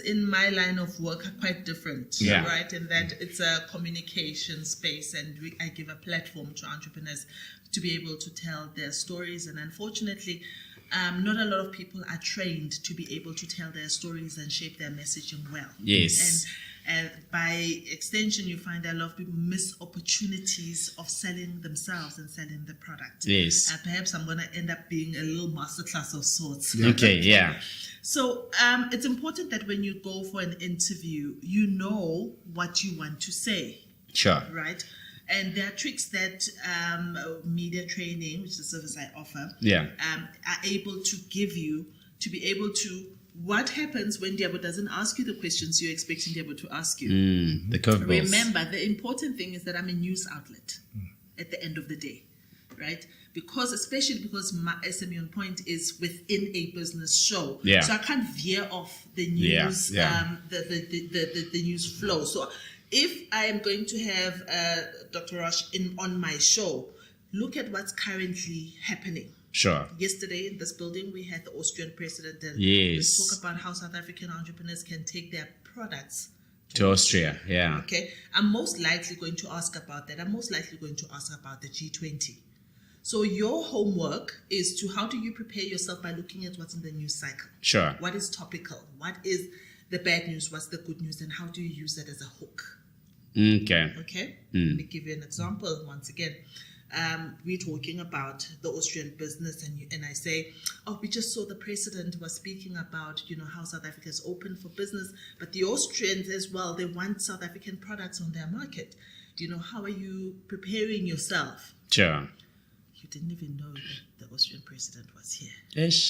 in my line of work are quite different, Yeah. right? In that it's a communication space, and I give a platform to entrepreneurs to be able to tell their stories. And unfortunately, not a lot of people are trained to be able to tell their stories and shape their messaging well. Yes. And by extension, you find that a lot of people miss opportunities of selling themselves and selling the product. Yes. Perhaps I'm going to end up being a little masterclass of sorts. Okay, yeah. So it's important that when you go for an interview, you know what you want to say, Sure. right? And there are tricks that media training, which is a service I offer, Yeah. are able to give you to be able to. What happens when Liabo doesn't ask you the questions you're expecting Liabo to ask you? The curveballs. Remember, the important thing is that I'm a news outlet at the end of the day, right? Especially because my SME on Point is within a business show. Yeah. So I can't veer off the news, Yeah. The news flow. So if I am going to have Dr. Rush on my show, look at what's currently happening. Sure. Yesterday in this building, we had the Austrian president. And Yes. we spoke about how South African entrepreneurs can take their products To Austria, yeah. Okay, I'm most likely going to ask about that. I'm most likely going to ask about the G20. So your homework is to how do you prepare yourself by looking at what's in the news cycle? Sure. What is topical? What is the bad news? What's the good news? And how do you use that as a hook? Okay. Okay, let me give you an example once again. We're talking about the Austrian business, and I say, we just saw the president was speaking about, how South Africa is open for business, but the Austrians as well, they want South African products on their market. How are you preparing yourself? Sure. You didn't even know that the Austrian president was here. Ish.